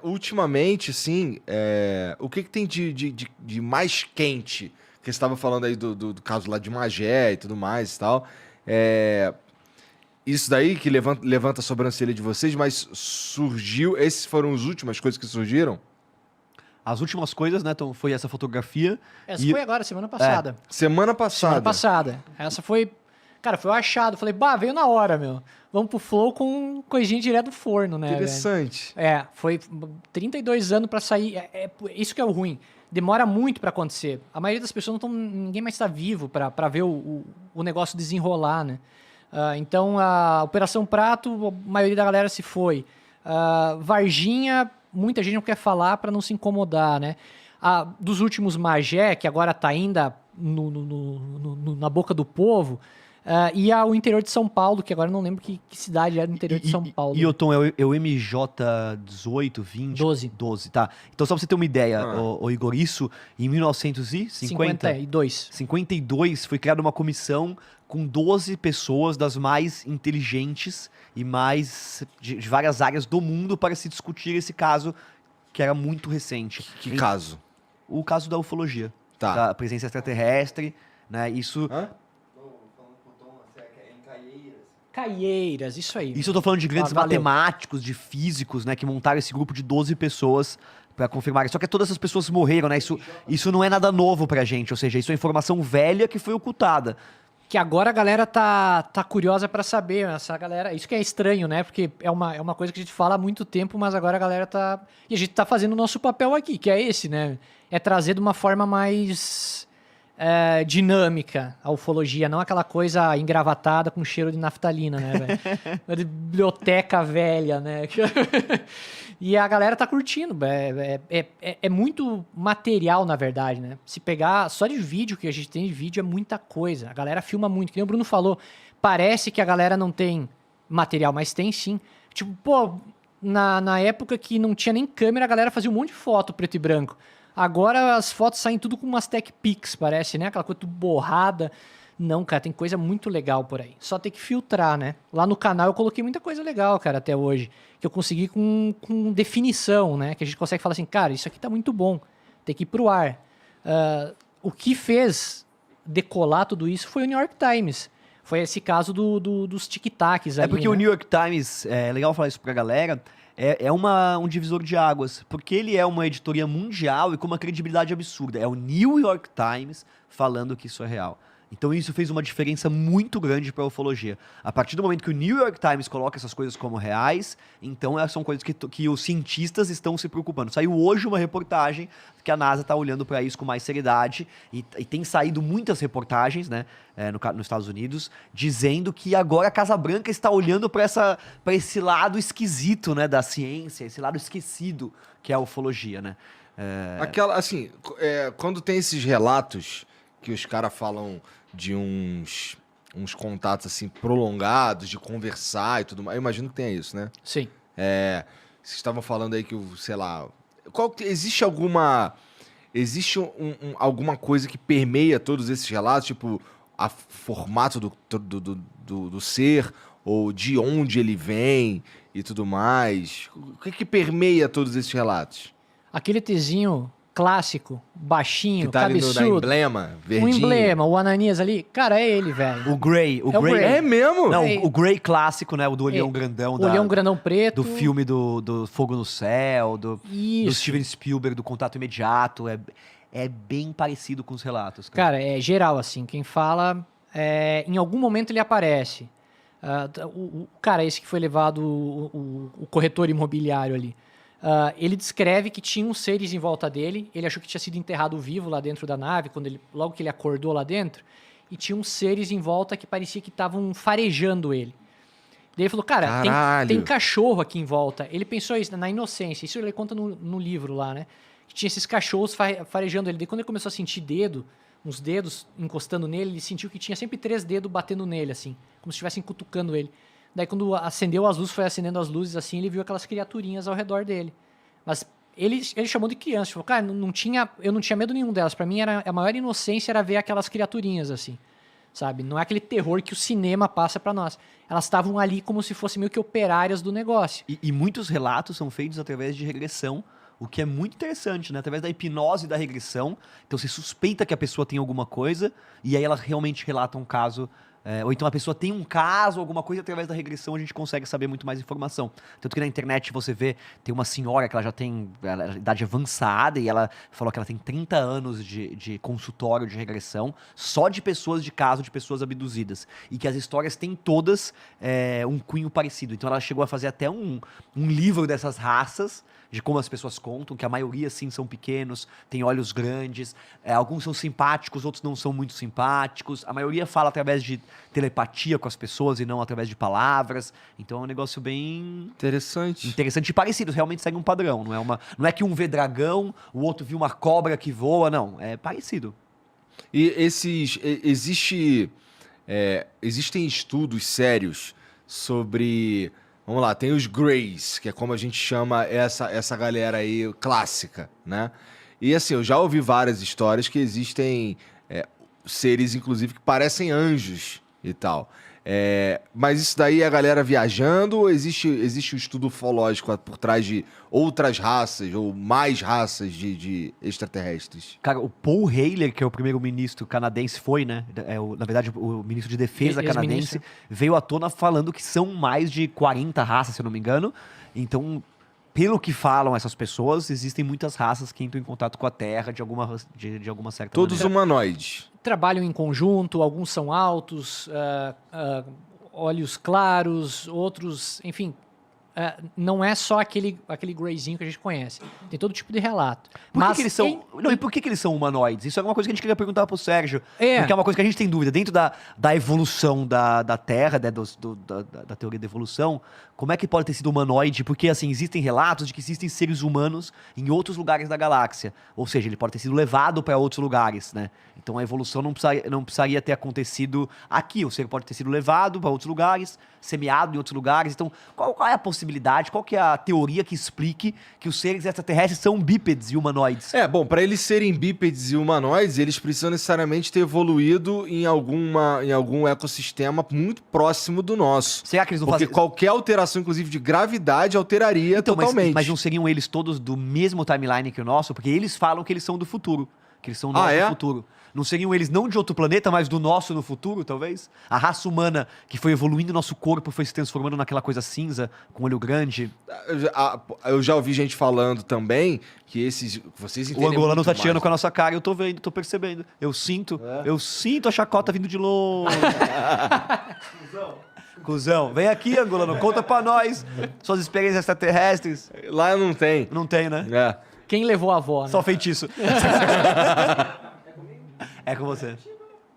Ultimamente, sim, o que tem de mais quente? Que você estava falando aí do caso lá de Magé e tudo mais e tal. É, isso daí que levanta a sobrancelha de vocês, mas surgiu. Esses foram as últimas coisas que surgiram? As últimas coisas, né, então, foi essa fotografia Essa e... foi agora, semana É, passada. Semana Semana passada. passada. Essa foi. Cara, foi o achado. Falei, bah, veio na hora, meu. Vamos pro Flow com coisinha direto do forno, né, velho? Interessante. Foi 32 anos pra sair. Isso que é o ruim. Demora muito pra acontecer. A maioria das pessoas não estão. Ninguém mais tá vivo pra ver o negócio desenrolar, né? Então, a Operação Prato, a maioria da galera se foi. Varginha, muita gente não quer falar pra não se incomodar, né? Dos últimos Magé, que agora tá ainda na boca do povo, e o interior de São Paulo, que agora eu não lembro que cidade era no interior de São Paulo. E o Tom, é o MJ 18, 20? 12, tá. Então, só pra você ter uma ideia, Ah. ô Igor, isso em 1950... 52. 52 foi criada uma comissão com 12 pessoas das mais inteligentes e mais de várias áreas do mundo para se discutir esse caso que era muito recente. Que caso? O caso da ufologia, Tá. da presença extraterrestre, né? Isso Hã? Caieiras, isso aí. eu tô falando de grandes Valeu. matemáticos, de físicos, né, que montaram esse grupo de 12 pessoas pra confirmar. Só que todas essas pessoas morreram, né? Isso não é nada novo pra gente, ou seja, isso é informação velha que foi ocultada. Que agora a galera tá curiosa pra saber, essa galera, isso que é estranho, né? Porque é uma coisa que a gente fala há muito tempo, mas agora a galera tá... E a gente tá fazendo o nosso papel aqui, que é esse, né? É trazer de uma forma mais dinâmica a ufologia, não aquela coisa engravatada com cheiro de naftalina, né, velho? Uma biblioteca velha, né? E a galera tá curtindo, é muito material, na verdade, né? Se pegar só de vídeo, que a gente tem de vídeo, é muita coisa. A galera filma muito, que nem o Bruno falou, parece que a galera não tem material, mas tem sim. Tipo, pô, na época que não tinha nem câmera, a galera fazia um monte de foto preto e branco. Agora as fotos saem tudo com umas Tech Pix, parece, né? Aquela coisa tudo borrada. Não, cara, tem coisa muito legal por aí. Só tem que filtrar, né? Lá no canal eu coloquei muita coisa legal, cara, até hoje. Que eu consegui com definição, né? Que a gente consegue falar assim, cara, isso aqui tá muito bom. Tem que ir pro ar. O que fez decolar tudo isso foi o New York Times. Foi esse caso dos tic-tacs ali, É porque né? o New York Times, é legal falar isso pra galera, é um divisor de águas, porque ele é uma editoria mundial e com uma credibilidade absurda. É o New York Times falando que isso é real. Então isso fez uma diferença muito grande para a ufologia. A partir do momento que o New York Times coloca essas coisas como reais, então são coisas que os cientistas estão se preocupando. Saiu hoje uma reportagem que a NASA está olhando para isso com mais seriedade e tem saído muitas reportagens, né, nos Estados Unidos, dizendo que agora a Casa Branca está olhando para esse lado esquisito, né, da ciência, esse lado esquecido que é a ufologia, né? Quando tem esses relatos que os caras falam de uns contatos assim prolongados, de conversar e tudo mais, eu imagino que tenha isso, né? Sim. Vocês estavam falando aí que, sei lá, existe alguma coisa que permeia todos esses relatos, tipo, a formato do ser, ou de onde ele vem e tudo mais? O que permeia todos esses relatos? Aquele Tzinho clássico, baixinho, Que tá ali no cabeçudo. emblema, Um verdinho. emblema, o Ananias ali. Cara, é ele, velho. O Grey, É o Grey. É mesmo? Não, É. o Grey clássico, né, o do olhão É. grandão, Olhão grandão preto. do filme do Fogo no Céu, do Isso. Steven Spielberg, do Contato Imediato, é bem parecido com os relatos, cara. Cara, é geral, assim. Quem fala, em algum momento ele aparece. O cara, esse que foi levado, o corretor imobiliário ali, ele descreve que tinha uns seres em volta dele. Ele achou que tinha sido enterrado vivo lá dentro da nave, logo que ele acordou lá dentro. E tinha uns seres em volta que parecia que estavam farejando ele. Daí ele falou, cara, Caralho. tem cachorro aqui em volta. Ele pensou isso na inocência. Isso ele conta no livro lá, né? Que tinha esses cachorros farejando ele. Daí quando ele começou a sentir uns dedos encostando nele, ele sentiu que tinha sempre 3 dedos batendo nele, assim. Como se estivessem cutucando ele. Daí quando acendeu as luzes, foi acendendo as luzes assim, ele viu aquelas criaturinhas ao redor dele. Mas ele chamou de criança. Falou, cara, eu não tinha medo nenhum delas. Pra mim, a maior inocência era ver aquelas criaturinhas, assim. sabe? Não é aquele terror que o cinema passa pra nós. Elas estavam ali como se fossem meio que operárias do negócio. E muitos relatos são feitos através de regressão, o que é muito interessante, né? Através da hipnose e da regressão. Então você suspeita que a pessoa tem alguma coisa, e aí ela realmente relata um caso. Ou então a pessoa tem um caso, alguma coisa, através da regressão a gente consegue saber muito mais informação. Tanto que na internet você vê, tem uma senhora que ela já tem idade avançada e ela falou que ela tem 30 anos de consultório de regressão, só de pessoas de caso de pessoas abduzidas. E que as histórias têm todas um cunho parecido. Então ela chegou a fazer até um livro dessas raças, de como as pessoas contam, que a maioria, sim, são pequenos, tem olhos grandes, alguns são simpáticos, outros não são muito simpáticos, a maioria fala através de telepatia com as pessoas e não através de palavras, então é um negócio bem Interessante. e parecido, realmente segue um padrão, não é que um vê dragão, o outro viu uma cobra que voa, não, é parecido. E existem estudos sérios sobre... Vamos lá, tem os Greys, que é como a gente chama essa galera aí clássica, né? E assim, eu já ouvi várias histórias que existem seres, inclusive, que parecem anjos e tal. Mas isso daí é a galera viajando ou existe um estudo ufológico por trás de outras raças ou mais raças de extraterrestres? Cara, o Paul Heyler, que é o primeiro-ministro canadense, foi, né? Na verdade, o ministro de defesa canadense, veio à tona falando que são mais de 40 raças, se eu não me engano. Então, pelo que falam essas pessoas, existem muitas raças que entram em contato com a Terra de alguma certa Todos maneira. humanoides. Trabalham em conjunto, alguns são altos, olhos claros, outros, enfim, não é só aquele greyzinho que a gente conhece. Tem todo tipo de relato. Por que que eles são... Não, e por que eles são humanoides? Isso é uma coisa que a gente queria perguntar pro Sérgio. É. Porque é uma coisa que a gente tem dúvida. Dentro da evolução da Terra, né, da teoria da evolução, como é que pode ter sido humanoide? Porque, assim, existem relatos de que existem seres humanos em outros lugares da galáxia. Ou seja, ele pode ter sido levado para outros lugares, né? Então a evolução não precisaria ter acontecido aqui. O ser pode ter sido levado para outros lugares, semeado em outros lugares. Então, qual é a possibilidade, qual que é a teoria que explique que os seres extraterrestres são bípedes e humanoides? Bom, para eles serem bípedes e humanoides, eles precisam necessariamente ter evoluído em algum ecossistema muito próximo do nosso. Será que eles não Porque fazem... qualquer alteração, inclusive de gravidade, alteraria Então, totalmente. mas não seriam eles todos do mesmo timeline que o nosso? Porque eles falam que eles são do futuro. Que eles são nós do futuro. Não seriam eles não de outro planeta, mas do nosso no futuro, talvez? A raça humana que foi evoluindo, nosso corpo foi se transformando naquela coisa cinza, com olho grande. Eu já ouvi gente falando também que vocês entendem O angolano muito tá tirando mais. com a nossa cara, eu tô vendo, tô percebendo. Eu sinto a chacota vindo de longe. Cusão, vem aqui, angolano, conta pra nós suas experiências extraterrestres. Lá não tem. Não tem, né? Quem levou a avó, né? Só feitiço. É com você.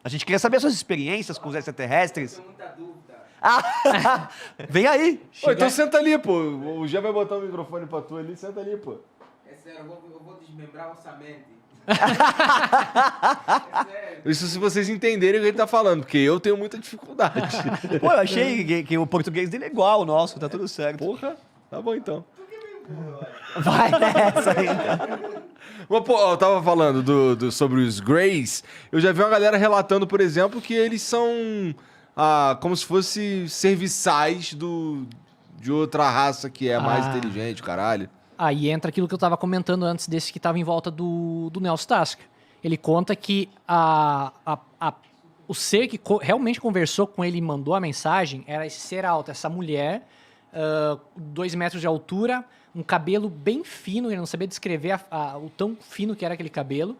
A gente queria saber as suas experiências com os extraterrestres. Tenho muita dúvida. Vem aí. Ô, então senta ali, pô. O Gé vai botar o microfone pra tu ali, senta ali, pô. É sério, eu vou desmembrar o orçamento. Isso se vocês entenderem o que ele tá falando, porque eu tenho muita dificuldade. Pô, eu achei que o português dele é igual ao nosso, tá tudo certo. Porra, tá bom então. Vai nessa aí, então. Mas, pô, eu tava falando sobre os Greys. Eu já vi uma galera relatando, por exemplo, que eles são como se fossem serviçais de outra raça que é mais inteligente, caralho. Aí entra aquilo que eu tava comentando antes desse que tava em volta do Nelson Tasca. Ele conta que o ser que realmente conversou com ele e mandou a mensagem era esse ser alto, essa mulher, 2 metros de altura, um cabelo bem fino, ele não sabia descrever o tão fino que era aquele cabelo,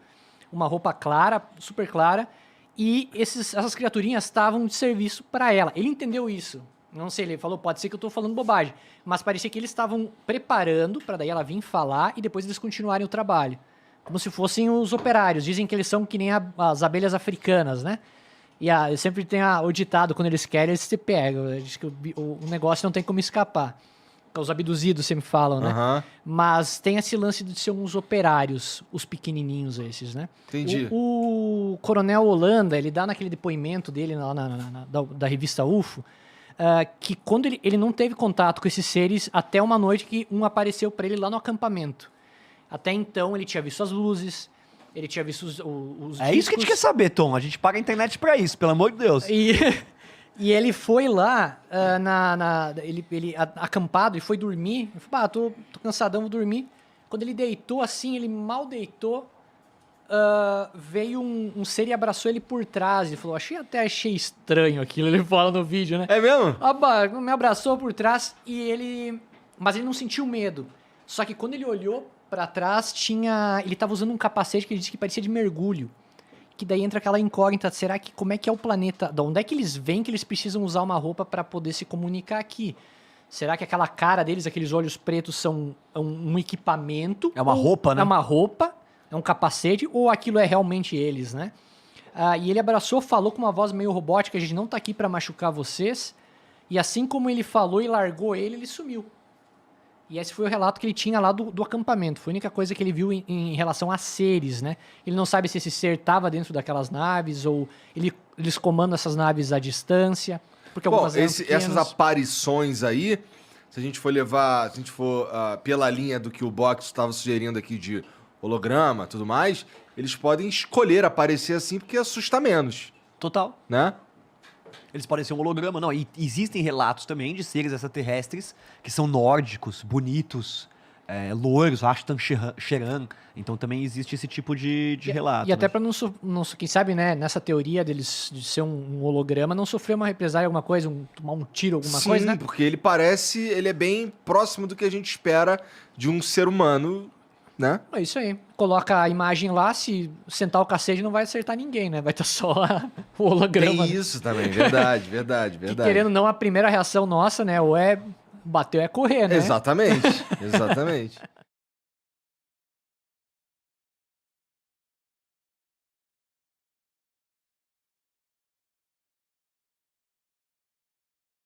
uma roupa clara, super clara, e essas criaturinhas estavam de serviço para ela. Ele entendeu isso. Não sei, ele falou, pode ser que eu tô falando bobagem, mas parecia que eles estavam preparando para daí ela vir falar e depois eles continuarem o trabalho. Como se fossem os operários. Dizem que eles são que nem as abelhas africanas, né? E sempre tem o ditado, quando eles querem, eles se pegam. Diz que o negócio não tem como escapar. Os abduzidos sempre falam, né? Aham. Mas tem esse lance de ser uns operários, os pequenininhos esses, né? Entendi. O Coronel Holanda, ele dá naquele depoimento dele da revista UFO, que quando ele não teve contato com esses seres até uma noite que um apareceu para ele lá no acampamento. Até então ele tinha visto as luzes, Ele tinha visto os É isso que a gente quer saber, Tom. A gente paga a internet pra isso, pelo amor de Deus. E ele foi lá, acampado, e foi dormir. Ele falou, tô cansadão, vou dormir. Quando ele deitou assim, ele mal deitou, veio um ser e abraçou ele por trás. Ele falou, achei estranho aquilo, ele fala no vídeo, né? É mesmo? Me abraçou por trás mas ele não sentiu medo. Só que quando ele olhou pra trás, ele tava usando um capacete que ele disse que parecia de mergulho. Que daí entra aquela incógnita, como é que é o planeta? De onde é que eles vêm que eles precisam usar uma roupa para poder se comunicar aqui? Será que aquela cara deles, aqueles olhos pretos são um equipamento? É uma roupa, né? É uma roupa, é um capacete, ou aquilo é realmente eles, né? E ele abraçou, falou com uma voz meio robótica, a gente não tá aqui para machucar vocês. E assim como ele falou e largou ele sumiu. E esse foi o relato que ele tinha lá do acampamento. Foi a única coisa que ele viu em relação a seres, né? Ele não sabe se esse ser estava dentro daquelas naves ou eles comandam essas naves à distância. Porque algumas eram pequenas. Essas aparições aí, se a gente for pela linha do que o Box estava sugerindo aqui de holograma e tudo mais, eles podem escolher aparecer assim porque assusta menos, Total. né? Eles podem ser um holograma, não. E existem relatos também de seres extraterrestres que são nórdicos, bonitos, loiros, Ashtan Sheran. Então também existe esse tipo de relato. E até né? para quem sabe, né, nessa teoria deles de ser um holograma, não sofrer uma represália, alguma coisa, tomar um tiro, alguma Sim, coisa, né? porque ele é bem próximo do que a gente espera de um ser humano, né? É isso aí. Coloca a imagem lá, se sentar o cacete não vai acertar ninguém, né? Vai estar só o holograma. Tem isso também, verdade. Que, querendo ou não, a primeira reação nossa, né? Ou bateu é correr, né? Exatamente.